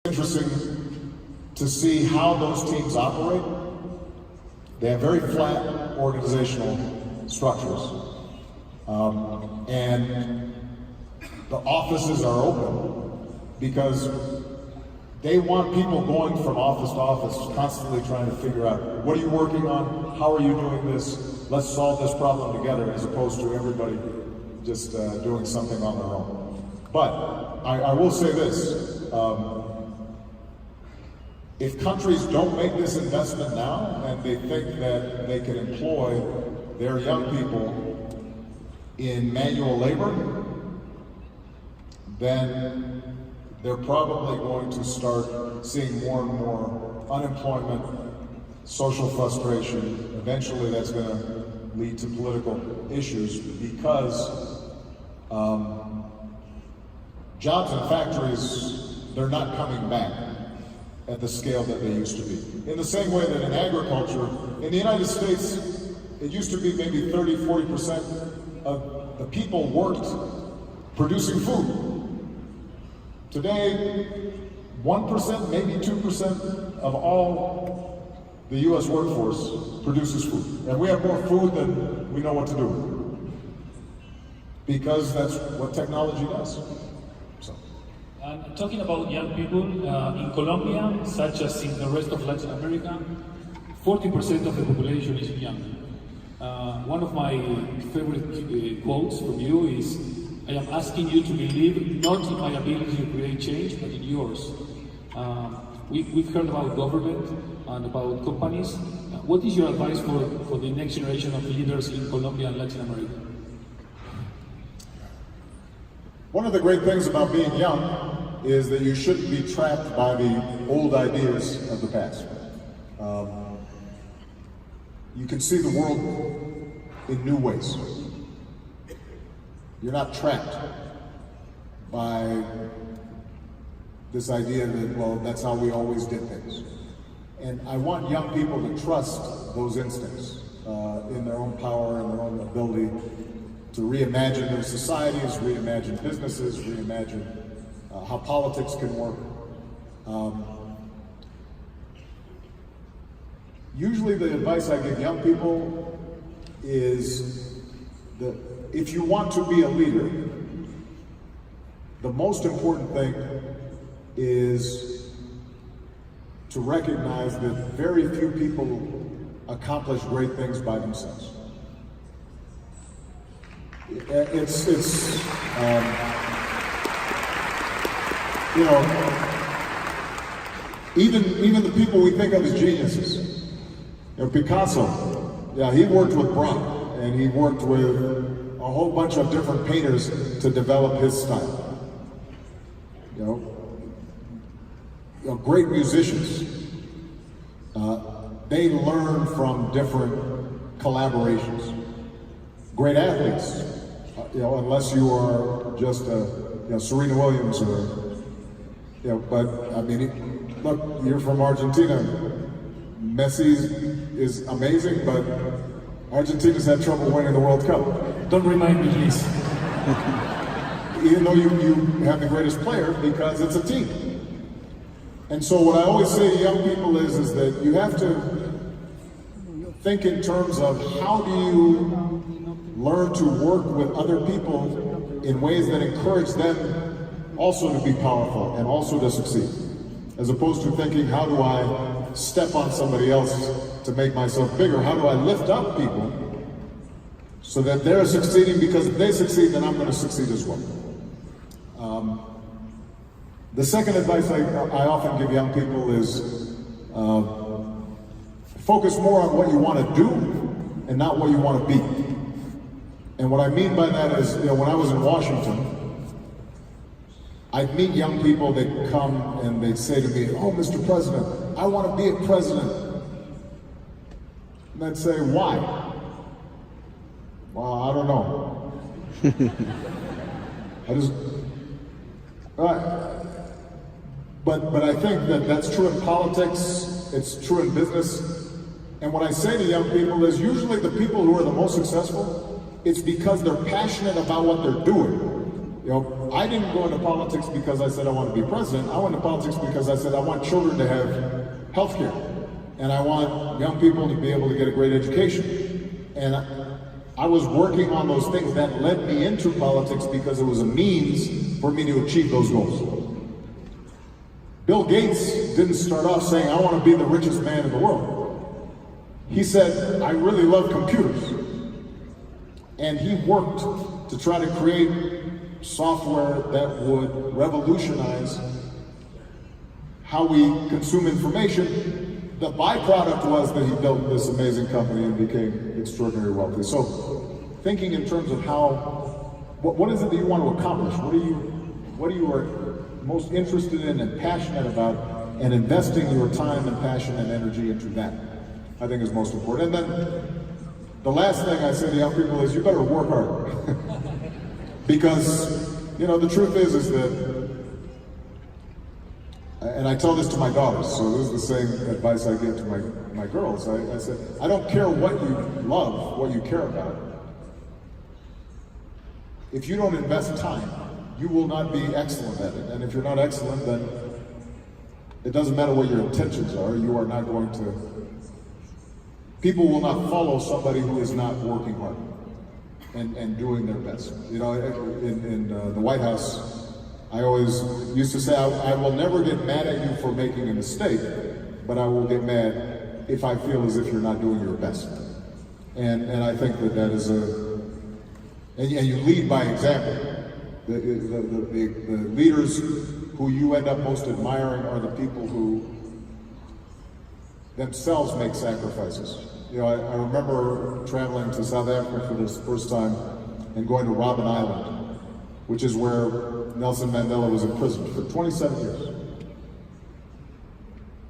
Interesting to see how those teams operate. They have very flat organizational structures. And the offices are open because they want people going from office to office, constantly trying to figure out, what are you working on? How are you doing this? Let's solve this problem together, as opposed to everybody just doing something on their own. But I will say this, if countries don't make this investment now, and they think that they can employ their young people in manual labor, then they're probably going to start seeing more and more unemployment, social frustration. Eventually that's going to lead to political issues, because jobs in factories, they're not coming back at the scale that they used to be. In the same way that in agriculture, in the United States, it used to be maybe 30–40% of the people worked producing food. Today, 1%, maybe 2% of all the US workforce produces food. And we have more food than we know what to do with, because that's what technology does. Talking about young people, in Colombia, such as in the rest of Latin America, 40% of the population is young. One of my favorite quotes from you is, I am asking you to believe not in my ability to create change, but in yours. We've heard about government and about companies. What is your advice for the next generation of leaders in Colombia and Latin America? One of the great things about being young is that you shouldn't be trapped by the old ideas of the past. You can see the world in new ways. You're not trapped by this idea that, well, that's how we always did things. And I want young people to trust those instincts in their own power and their own ability to reimagine their societies, reimagine businesses, reimagine how politics can work. Usually the advice I give young people is that if you want to be a leader, the most important thing is to recognize that very few people accomplish great things by themselves. You know, even the people we think of as geniuses. You know, Picasso, yeah, he worked with Braque, and he worked with a whole bunch of different painters to develop his style. You know, great musicians, they learn from different collaborations. Great athletes, you know, unless you are just Serena Williams or, you know, but I mean, look, you're from Argentina. Messi is amazing, but Argentina's had trouble winning the World Cup. Don't remind me, please. Even though you have the greatest player, because it's a team. And so what I always say to young people is that you have to think in terms of how do you learn to work with other people in ways that encourage them also to be powerful and also to succeed, as opposed to thinking, how do I step on somebody else to make myself bigger? How do I lift up people so that they're succeeding? Because if they succeed, then I'm going to succeed as well. The second advice I often give young people is focus more on what you want to do and not what you want to be. And what I mean by that is, you know, when I was in Washington, I'd meet young people that come and they'd say to me, "Oh, Mr. President, I want to be a president." And I'd say, "Why?" "Well, I don't know." But I think that that's true in politics, it's true in business. And what I say to young people is, usually the people who are the most successful, it's because they're passionate about what they're doing. You know, I didn't go into politics because I said I want to be president. I went into politics because I said I want children to have health care. And I want young people to be able to get a great education. And I was working on those things that led me into politics because it was a means for me to achieve those goals. Bill Gates didn't start off saying, I want to be the richest man in the world. He said, I really love computers. And he worked to try to create software that would revolutionize how we consume information. The byproduct was that he built this amazing company and became extraordinarily wealthy. So, thinking in terms of how, what is it that you want to accomplish? What are you most interested in and passionate about, and investing your time and passion and energy into that, I think is most important. And then, the last thing I say to young people is you better work hard. Because, you know, the truth is that, and I tell this to my daughters, so this is the same advice I give to my girls. I said, I don't care what you love, what you care about. If you don't invest time, you will not be excellent at it. And if you're not excellent, then it doesn't matter what your intentions are, you are not going to, people will not follow somebody who is not working hard and doing their best. You know, in the White House, I always used to say, I will never get mad at you for making a mistake, but I will get mad if I feel as if you're not doing your best. And I think that is and you lead by example. The leaders who you end up most admiring are the people who themselves make sacrifices. You know, I remember traveling to South Africa for this first time and going to Robben Island, which is where Nelson Mandela was imprisoned for 27 years.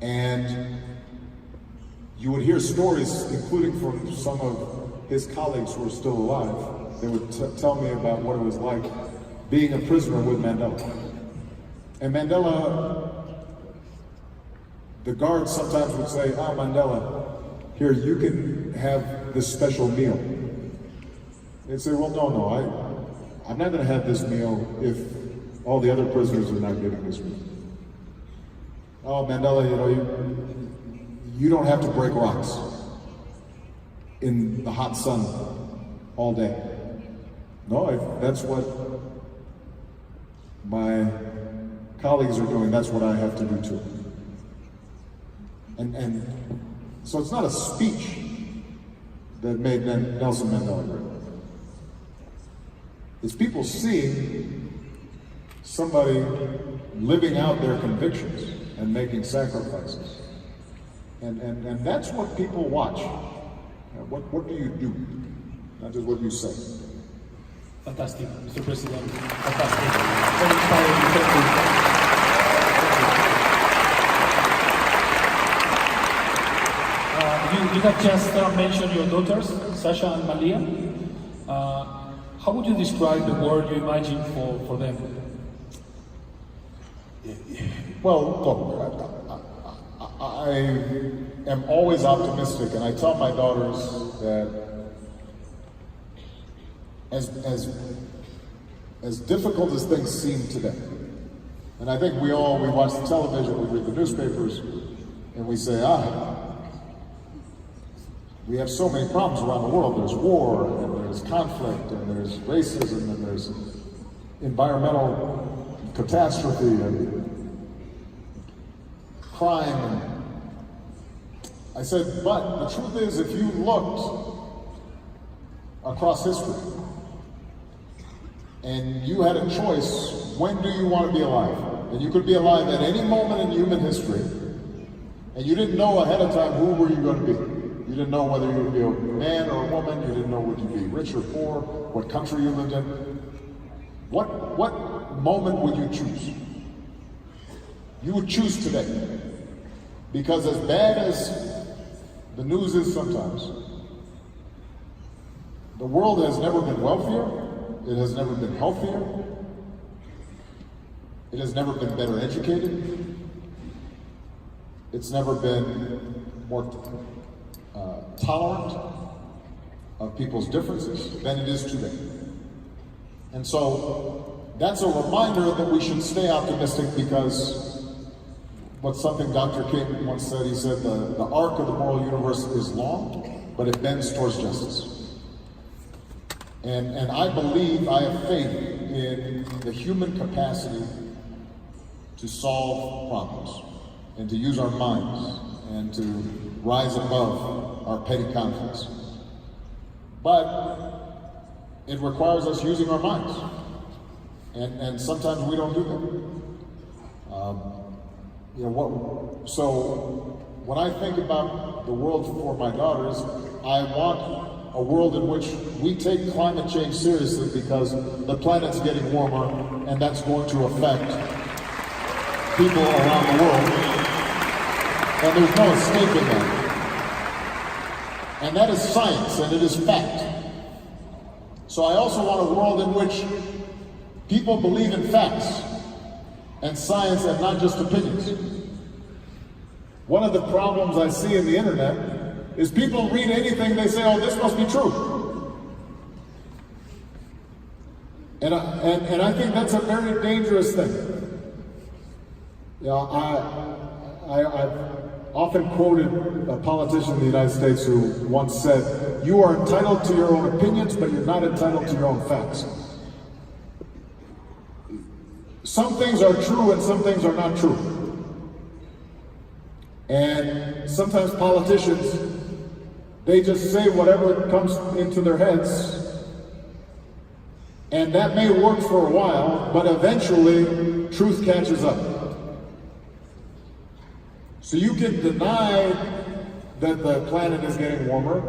And you would hear stories, including from some of his colleagues who are still alive. They would tell me about what it was like being a prisoner with Mandela. And Mandela, the guards sometimes would say, Mandela, here, you can have this special meal. They'd say, well, no, I'm not going to have this meal if all the other prisoners are not getting this meal. Oh, Mandela, you know, you don't have to break rocks in the hot sun all day. No, that's what my colleagues are doing. That's what I have to do too. And so it's not a speech that made Nelson Mandela great. It's people seeing somebody living out their convictions and making sacrifices. And that's what people watch. What do you do? Not just what you say. Fantastic, Mr. President. Fantastic. Very inspiring. Thank you. You have just mentioned your daughters, Sasha and Malia. How would you describe the world you imagine for them? Well, look, I am always optimistic, and I tell my daughters that as difficult as things seem today, and I think we watch the television, we read the newspapers, and we say, we have so many problems around the world. There's war, and there's conflict, and there's racism, and there's environmental catastrophe, and crime. And I said, but the truth is, if you looked across history, and you had a choice, when do you want to be alive? And you could be alive at any moment in human history, and you didn't know ahead of time who were you going to be. You didn't know whether you would be a man or a woman. You didn't know would you be rich or poor, what country you lived in. What moment would you choose? You would choose today. Because as bad as the news is sometimes, the world has never been wealthier. It has never been healthier. It has never been better educated. It's never been more tolerant of people's differences than it is today. And so that's a reminder that we should stay optimistic, because what's something Dr. King once said, he said, the arc of the moral universe is long, but it bends towards justice. And I believe, I have faith in the human capacity to solve problems and to use our minds and to rise above our petty conflicts. But it requires us using our minds. And sometimes we don't do that. So when I think about the world for my daughters, I want a world in which we take climate change seriously, because the planet's getting warmer, and that's going to affect people around the world. And there's no escaping that. And that is science, and it is fact. So I also want a world in which people believe in facts and science and not just opinions. One of the problems I see in the internet is people read anything, they say, oh, this must be true. And I think that's a very dangerous thing. I've often quoted a politician in the United States who once said, you are entitled to your own opinions, but you're not entitled to your own facts. Some things are true and some things are not true. And sometimes politicians, they just say whatever comes into their heads, and that may work for a while, but eventually truth catches up. So you can deny that the planet is getting warmer,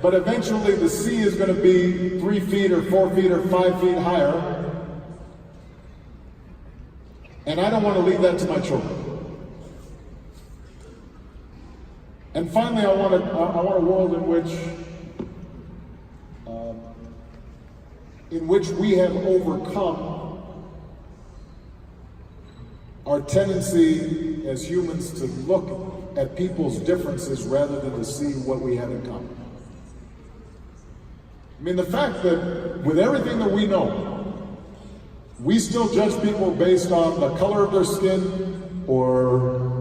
but eventually the sea is going to be 3 feet or 4 feet or 5 feet higher. And I don't want to leave that to my children. And finally, I want a world in which we have overcome our tendency as humans to look at people's differences rather than to see what we have in common. I mean, the fact that with everything that we know, we still judge people based on the color of their skin or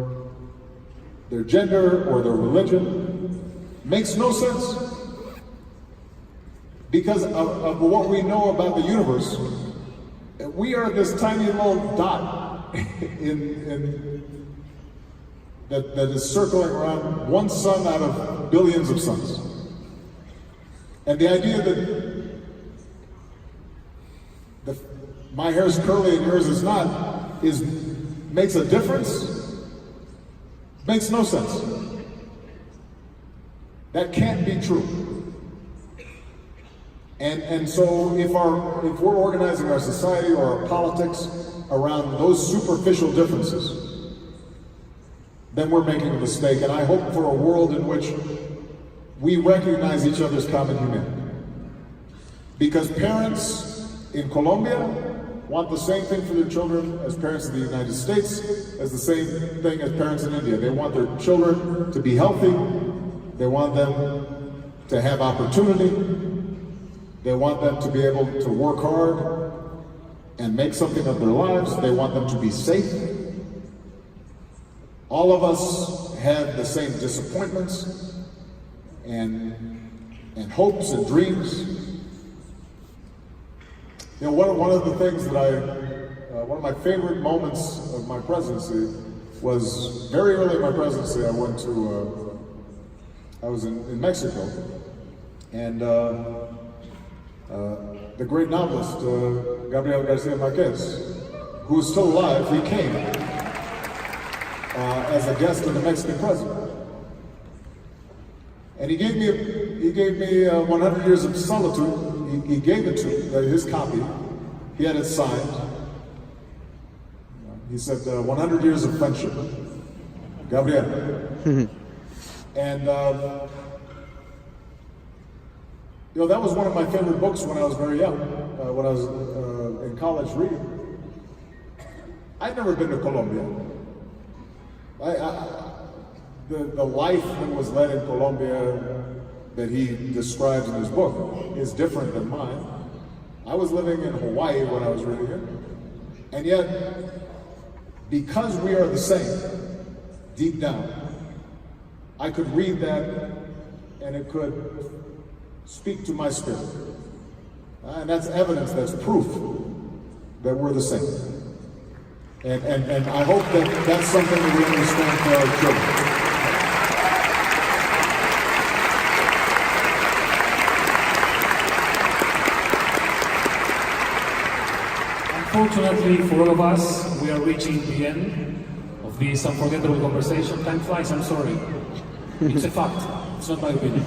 their gender or their religion makes no sense, because of what we know about the universe. We are this tiny little dot that is circling around one sun out of billions of suns. And the idea that my hair is curly and yours is not makes a difference. Makes no sense. That can't be true. And so if we're organizing our society or our politics around those superficial differences, then we're making a mistake. And I hope for a world in which we recognize each other's common humanity. Because parents in Colombia want the same thing for their children as parents in the United States, as the same thing as parents in India. They want their children to be healthy. They want them to have opportunity. They want them to be able to work hard and make something of their lives. They want them to be safe. All of us have the same disappointments and hopes and dreams. You know, one of the things that one of my favorite moments of my presidency was very early in my presidency. I was in Mexico, and the great novelist, Gabriel Garcia Marquez, who is still alive, he came as a guest of the Mexican president. And he gave me 100 Years of Solitude. He gave it to me, his copy. He had it signed. He said, 100 Years of Friendship. Gabriel. And, you know, that was one of my favorite books when I was very young, when I was in college reading. I'd never been to Colombia. The life that was led in Colombia that he describes in his book is different than mine. I was living in Hawaii when I was reading it. And yet, because we are the same, deep down, I could read that and it could speak to my spirit. And that's evidence, that's proof that we're the same. And I hope that that's something that we understand for our children. Unfortunately for all of us, we are reaching the end of this unforgettable conversation. Time flies, I'm sorry. It's a fact, it's not my opinion.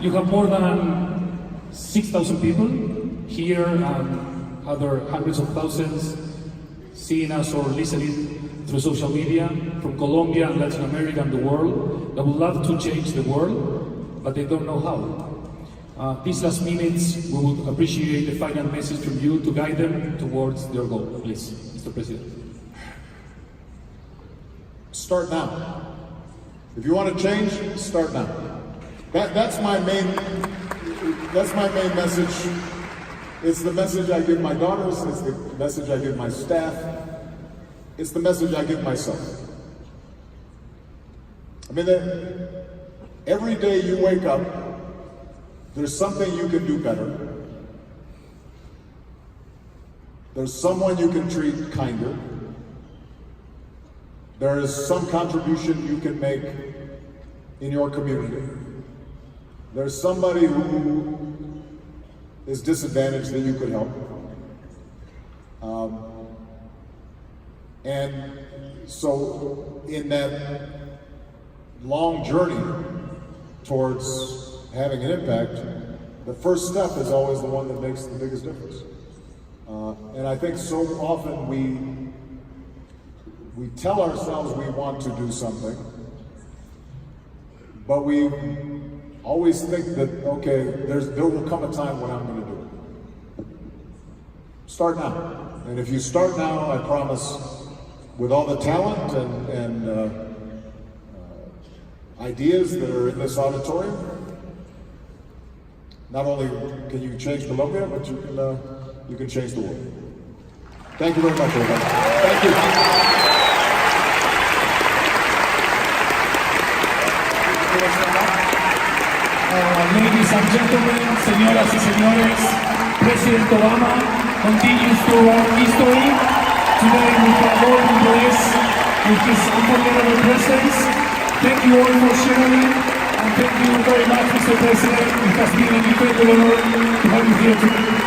You have more than 6,000 people here and other hundreds of thousands seeing us or listening through social media from Colombia and Latin America and the world that would love to change the world, but they don't know how. These last minutes, we would appreciate the final message from you to guide them towards their goal. Please, Mr. President. Start now. If you want to change, start now. That's my main message. It's the message I give my daughters, it's the message I give my staff, it's the message I give myself. I mean, every day you wake up, there's something you can do better. There's someone you can treat kinder. There is some contribution you can make in your community. There's somebody who is disadvantaged that you could help. And so in that long journey towards having an impact, the first step is always the one that makes the biggest difference. And I think so often we tell ourselves we want to do something, but we always think that, okay, there will come a time when I'm going to do it. Start now. And if you start now, I promise, with all the talent and ideas that are in this auditorium, not only can you change Colombia, but you can change the world. Thank you very much, everybody. Thank you. Ladies and gentlemen, señoras y señores, President Obama continues to write history today with a golden place with his unforgettable presence. Thank you all for sharing, and thank you very much, Mr. President. It has been an incredible honor to have you here today.